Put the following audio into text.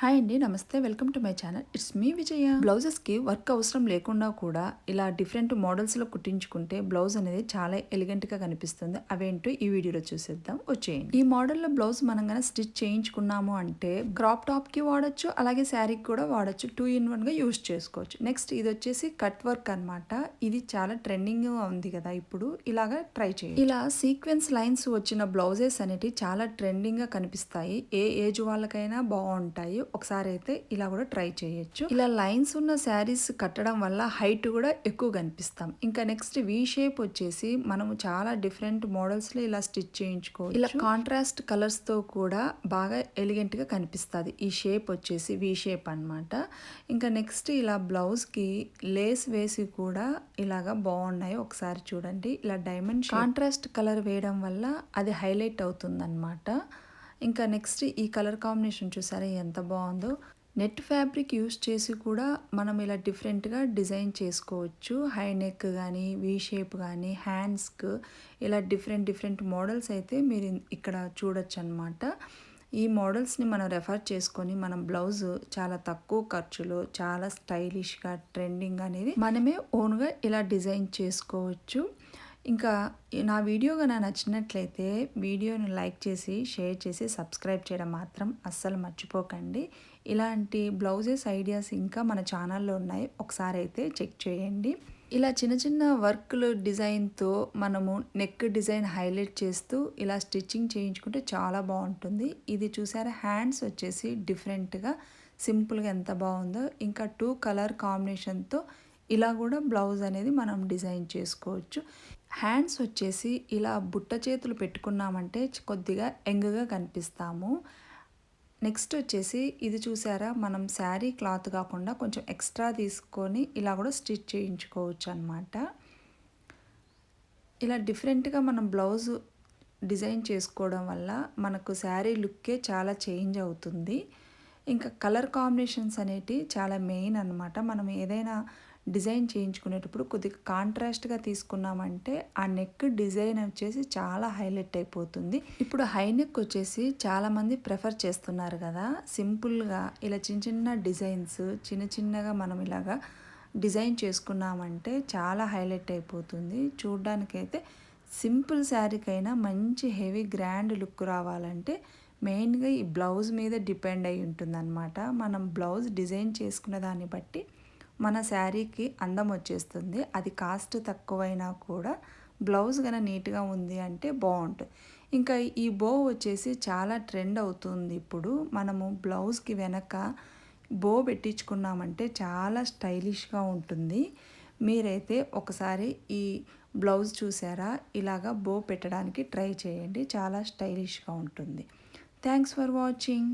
Hi అండి, నమస్తే. Welcome to my channel. It's me Vijaya. బ్లౌజెస్కి వర్క్ అవసరం లేకుండా కూడా ఇలా డిఫరెంట్ మోడల్స్లో కుట్టించుకుంటే బ్లౌజ్ అనేది చాలా ఎలిగెంట్గా కనిపిస్తుంది. అవేంటో ఈ వీడియోలో చూసేద్దాం, వచ్చేయండి. ఈ మోడల్లో బ్లౌజ్ మనం కనుక స్టిచ్ చేయించుకున్నాము అంటే క్రాప్ టాప్కి వాడచ్చు, అలాగే శారీకి కూడా వాడచ్చు. 2 in 1గా యూస్ చేసుకోవచ్చు. నెక్స్ట్ ఇది వచ్చేసి కట్ వర్క్ అనమాట. ఇది చాలా ట్రెండింగ్ ఉంది కదా ఇప్పుడు. ఇలాగా ట్రై చేయండి. ఇలా సీక్వెన్స్ లైన్స్ వచ్చిన బ్లౌజెస్ అనేవి చాలా ట్రెండింగ్గా కనిపిస్తాయి. ఏ ఏజ్ వాళ్ళకైనా బాగుంటాయి. ఒకసారి అయితే ఇలా కూడా ట్రై చేయొచ్చు. ఇలా లైన్స్ ఉన్న శారీస్ కట్టడం వల్ల హైట్ కూడా ఎక్కువ కనిపిస్తాం. ఇంకా నెక్స్ట్ వి షేప్ వచ్చేసి మనము చాలా డిఫరెంట్ మోడల్స్ లో ఇలా స్టిచ్ చేయించుకోవచ్చు. ఇలా కాంట్రాస్ట్ కలర్స్ తో కూడా బాగా ఎలిగెంట్ గా కనిపిస్తుంది. ఈ షేప్ వచ్చేసి వి షేప్ అనమాట. ఇంకా నెక్స్ట్ ఇలా బ్లౌజ్ కి లేస్ వేసి కూడా ఇలాగా బాగున్నాయి. ఒకసారి చూడండి. ఇలా డైమండ్ కాంట్రాస్ట్ కలర్ వేయడం వల్ల అది హైలైట్ అవుతుంది అనమాట. ఇంకా నెక్స్ట్ ఈ కలర్ కాంబినేషన్ చూసారా ఎంత బాగుందో. నెట్ ఫ్యాబ్రిక్ యూస్ చేసి కూడా మనం ఇలా డిఫరెంట్గా డిజైన్ చేసుకోవచ్చు. హై నెక్ కానీ, వీ షేప్ కానీ, హ్యాండ్స్కి ఇలా డిఫరెంట్ మోడల్స్ అయితే మీరు ఇక్కడ చూడొచ్చు అనమాట. ఈ మోడల్స్ని మనం రెఫర్ చేసుకొని మనం బ్లౌజ్ చాలా తక్కువ ఖర్చులో చాలా స్టైలిష్గా ట్రెండింగ్ అనేది మనమే ఓన్గా ఇలా డిజైన్ చేసుకోవచ్చు. ఇంకా నా వీడియో కనుక నచ్చినట్లయితే వీడియోని లైక్ చేసి, షేర్ చేసి, సబ్స్క్రైబ్ చేయడం మాత్రం అస్సలు మర్చిపోకండి. ఇలాంటి బ్లౌజెస్ ఐడియాస్ ఇంకా మన ఛానల్లో ఉన్నాయి, ఒకసారి అయితే చెక్ చేయండి. ఇలా చిన్న వర్క్లు డిజైన్తో మనము నెక్ డిజైన్ హైలైట్ చేస్తూ ఇలా స్టిచ్చింగ్ చేయించుకుంటే చాలా బాగుంటుంది. ఇది చూసారా, హ్యాండ్స్ వచ్చేసి డిఫరెంట్గా సింపుల్గా ఎంత బాగుందో. ఇంకా 2 కలర్ కాంబినేషన్తో ఇలా కూడా బ్లౌజ్ అనేది మనం డిజైన్ చేసుకోవచ్చు. హ్యాండ్స్ వచ్చేసి ఇలా బుట్ట చేతులు పెట్టుకున్నామంటే కొద్దిగా యంగ్గా కనిపిస్తాము. నెక్స్ట్ వచ్చేసి ఇది చూసారా, మనం శారీ క్లాత్ కాకుండా కొంచెం ఎక్స్ట్రా తీసుకొని ఇలా కూడా స్టిచ్ చేయించుకోవచ్చు అనమాట. ఇలా డిఫరెంట్గా మనం బ్లౌజ్ డిజైన్ చేసుకోవడం వల్ల మనకు శారీ లుక్కే చాలా చేంజ్ అవుతుంది. ఇంకా కలర్ కాంబినేషన్స్ అనేటివి చాలా మెయిన్ అనమాట. మనం ఏదైనా డిజైన్ చేయించుకునేటప్పుడు కొద్దిగా కాంట్రాస్ట్గా తీసుకున్నామంటే ఆ నెక్ డిజైన్ వచ్చేసి చాలా హైలైట్ అయిపోతుంది. ఇప్పుడు హై నెక్ వచ్చేసి చాలామంది ప్రిఫర్ చేస్తున్నారు కదా. సింపుల్గా ఇలా చిన్న డిజైన్స్ చిన్నగా మనం ఇలాగా డిజైన్ చేసుకున్నామంటే చాలా హైలైట్ అయిపోతుంది. చూడ్డానికైతే సింపుల్ శారీకైనా మంచి హెవీ గ్రాండ్ లుక్ రావాలంటే మెయిన్గా ఈ బ్లౌజ్ మీద డిపెండ్ అయి ఉంటుందన్నమాట. మనం బ్లౌజ్ డిజైన్ చేసుకున్న దాన్ని బట్టి మన శారీకి అందం వచ్చేస్తుంది. అది కాస్ట్ తక్కువైనా కూడా బ్లౌజ్ కనుక నీట్గా ఉంది అంటే బాగుంటుంది. ఇంకా ఈ బో వచ్చేసి చాలా ట్రెండ్ అవుతుంది ఇప్పుడు. మనము బ్లౌజ్కి వెనక బో పెట్టించుకున్నామంటే చాలా స్టైలిష్గా ఉంటుంది. మీరైతే ఒకసారి ఈ బ్లౌజ్ చూసారా, ఇలాగా బో పెట్టడానికి ట్రై చేయండి, చాలా స్టైలిష్గా ఉంటుంది. Thanks for watching.